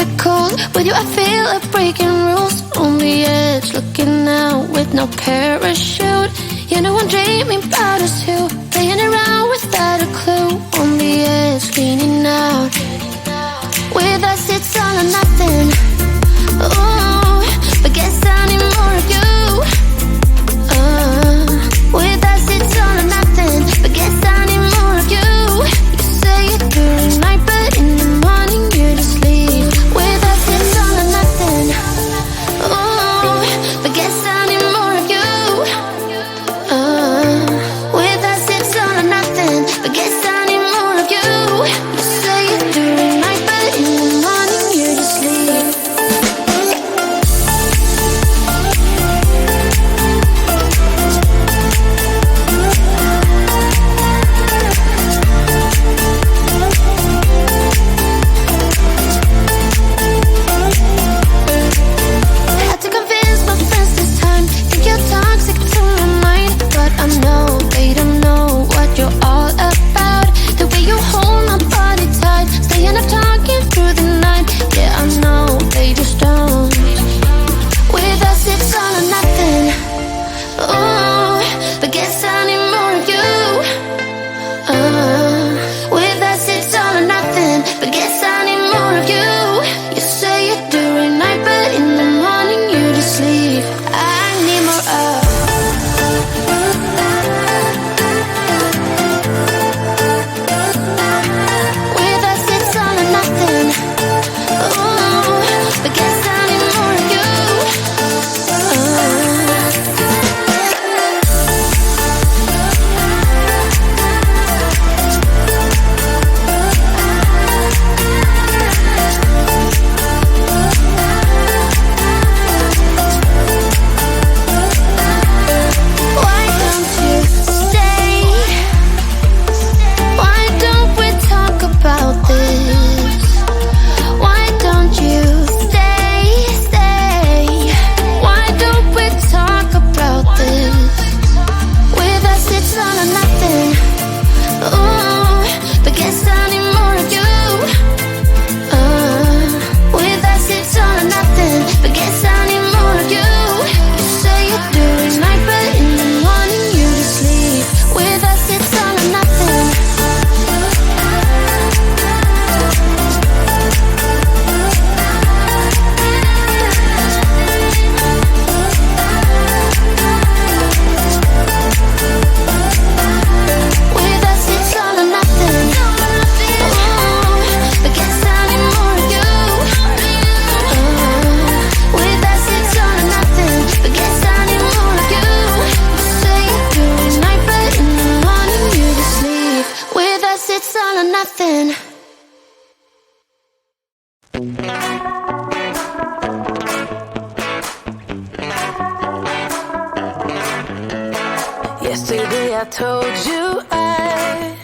it cold. With you I feel like breaking rules. On the edge, looking out with no parachute. You know I'm dreaming about us two, playing around without a clue. On the edge, leaning out. With us it's all or nothing. Ooh, but guess I need more of you. With us it's all or nothing, but guess I need more of you. You say it during night, but in the morning you just leave. With us it's all or nothing. Ooh, but guess I need more of you. With us it's all or nothing, but guess I need more of you. You say it during night, but in the morning you just leave. Had to convince my friends this time. Think you're toxic to my mind, but I know they don't know what you're all about. The way you hold my body tight, staying up talking through the night. Yeah, I know they just don't. With us it's all or nothing. Ooh, but guess I need more of you. With us it's all or nothing, but guess I need more of you. You say it during night, but in the morning you just leave. I need more of. With us it's all or nothing. Ooh, but guess I need more of you. Why don't you stay? Why don't we talk about this? Why don't you stay? Why don't we talk about this? With us it's all or nothing. Ooh, but guess I need more of you. With us it's all or nothing, but guess I need more of you. You say it during night, but in the morning you just leave. With us it's all or nothing. With us it's all or nothing. Ooh, but guess I need more of you. With us it's all or nothing, but guess I need more of you. You say it during night, but in the morning you just leave. With us it's all or nothing. Yesterday I told you I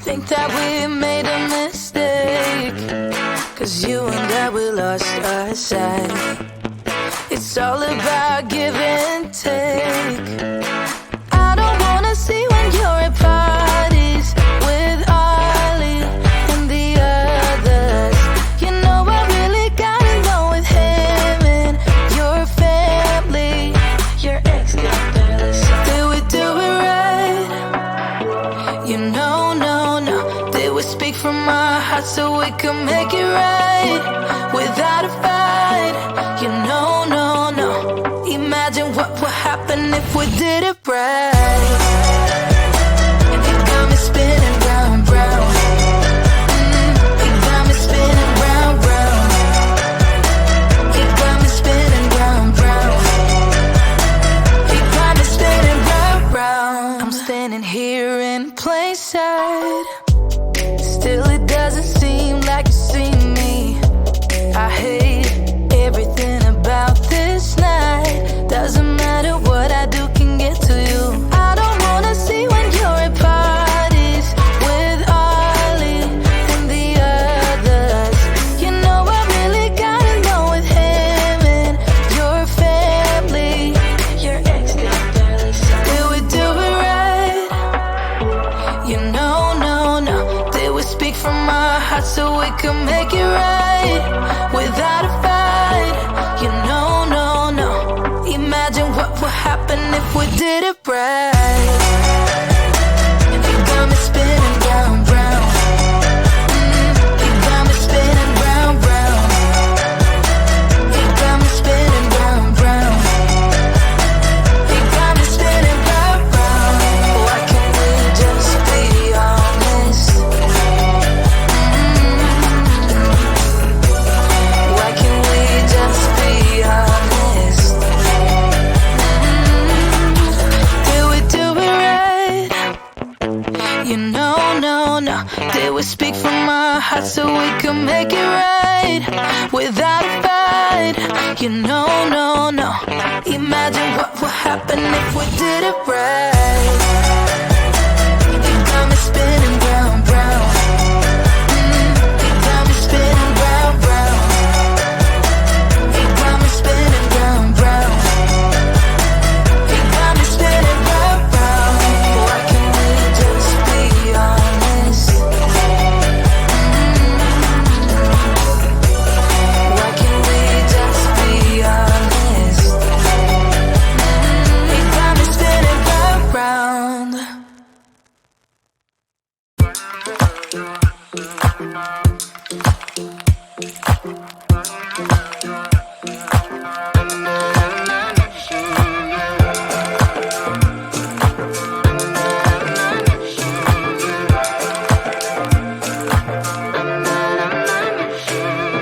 think that we made a mistake, 'cause you and I, we lost our sight. It's all about give and take. I don't wanna see when you're at parties with Ollie and the others. You know I really gotta know with him and your family. Your ex got barely said, did we do it right? You know, no. Did we speak from our hearts so we can make it right without a fight? You know, no. Imagine what would happen if we did it right. You got me spinning round, round. You got me spinning round, round. You got me spinning round, round. You got me spinning round, round. I'm standing here in plain sight. Still it doesn't seem like you see me. I hate everything about this night. Doesn't matter what I do can get to you. I don't wanna see when you're at parties with Ollie and the others. You know I really gotta know with him and your family. Your ex got barely said, did we do it right? You know, no. Did we speak from our hearts so we can make it right? right without a fight. You know, no, no. Imagine what would happen if we did it right. You got me spinning round, round. You got me spinning round, round. You got me spinning round, round. You got me spinning round, round. Why can't we just be honest? Why can't we just be honest? Did we do it right? You know, no, no. Did we speak from our hearts so we can make it right without a fight? You know, no, no. Imagine what would happen if we did it right. You got me spinning round, round. You got me spinning round, round. You got me spinning round, round. You got me spinning round, round. Why can't we just be honest? Why can't we just be honest? You got me spinning round, round.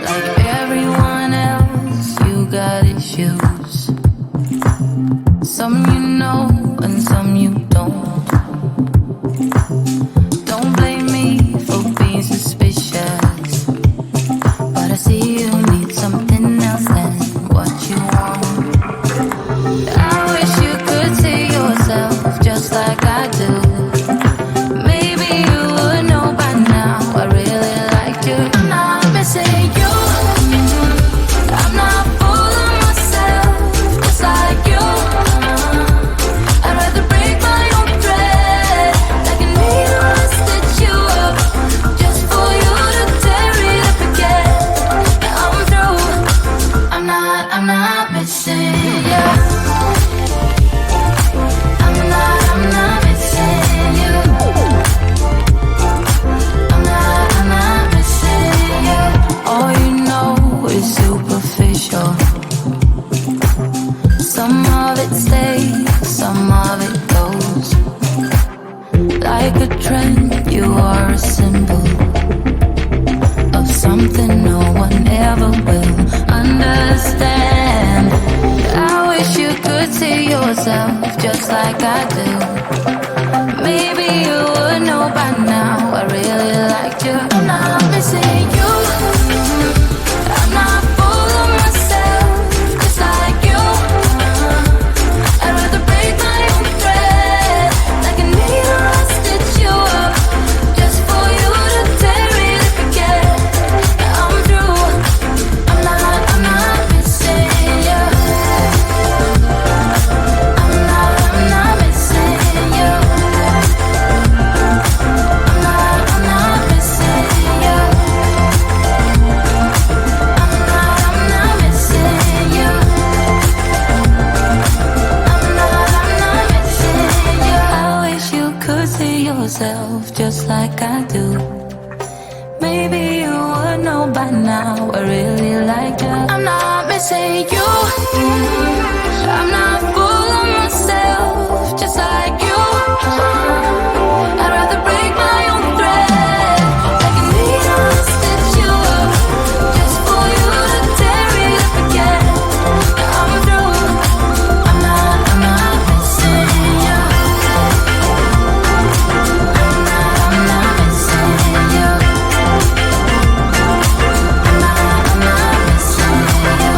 Like everyone else, you got issues. Some you know and some you don't. Don't blame me for being suspicious, but I see you need something else than what you want. I wish you could see yourself just like I do. Maybe you would know by now I really liked you. I'm not missing you. I'm not full of myself, just like you. I'd rather break my own thread, like a needle and stitch you up, just for you to tear it up again. Now I'm through. I'm not missing you. I'm not missing you. I'm not missing you. All you know is superficial. Some of it stays, some of it goes. Like a trend, you are a symbol of something no one ever will understand. I wish you could see yourself just like I do. Maybe you would know by now I really liked you. I'm not missing you. I'm not full of myself, just like you. I'd rather break my own thread, like a needle and stitch you up, just for you to tear it up again. Now I'm through. I'm not missing you. I'm not missing you. I'm not missing you. I'm not missing you. I'm not missing you. I wish you could see yourself just like I do. Maybe you would know by now I really like you. I'm not missing you. I'm not full of myself, just like you. I'd rather break my own thread, like a needle and stitch you up, just for you to tear it up again. Now I'm through. I'm not missing you. I'm not missing you. I'm not missing you.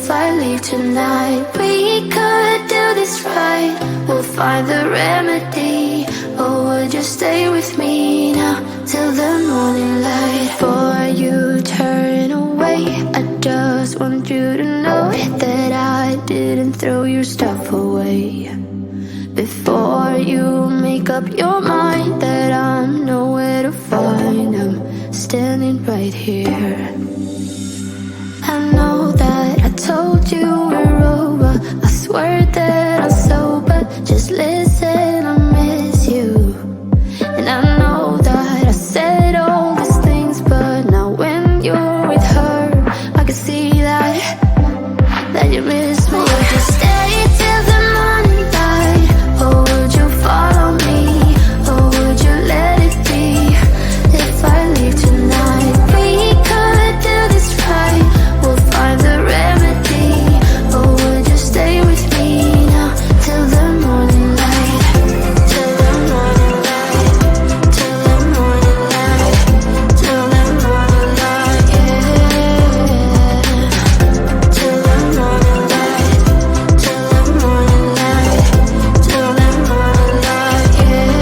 If I leave tonight, we could do this right. We'll find the remedy. Or would you stay with me now till the morning light? Before you turn away, I just want you to know that I didn't throw your stuff away. Before you make up your mind that I'm nowhere to find, I'm standing right here. I know that I told you we're over. I swear that I'm sober. Just listen, I miss you. And I know that I said all these things, but now when you're with her, I can see that you miss me. Would you stay till the morning light? Or would you follow me? Or would you let it be? If I leave tonight, we could do this right. We'll find the remedy. Or would you stay with me now till the morning light? Till the morning light. Till the morning light. Till the morning light, yeah. Till the morning light. Till the morning light. Till the morning light, yeah.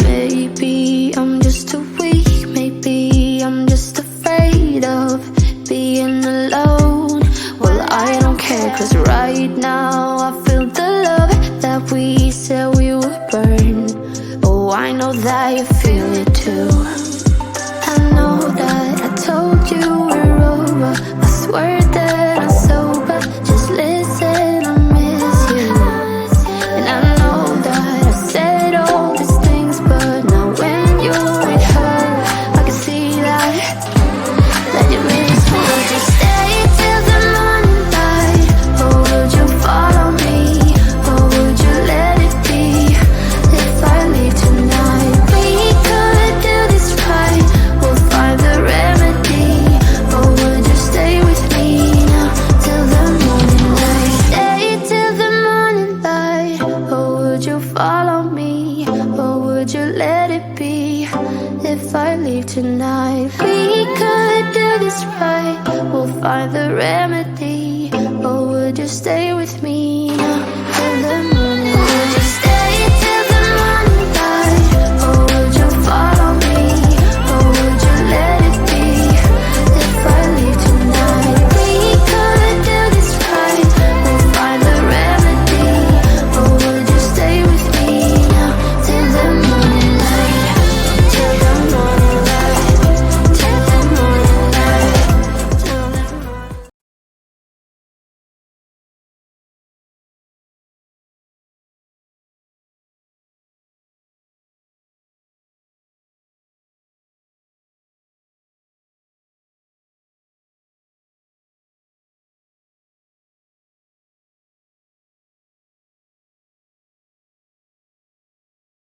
Maybe I'm just too weak. Maybe I'm just afraid of being alone. Well, I don't care, 'cause right now I feel the love that we said we would burn. Oh, I know that you feel it too. I know that I told you we're over. I swear that I'm sober. Just listen, I miss you. And I know that I said all these things, but now when you're with her, I can see that you miss me. Would you stay till the morning light? Or would you follow me? Or would you let it be? If I leave tonight, we could do this right. We'll find the remedy. Or would you stay with me now till the morning light? Stay till the morning light. Or would you follow me? Or would you let it be? If I leave tonight, we could do this right. We'll find the remedy. Or would you stay with me now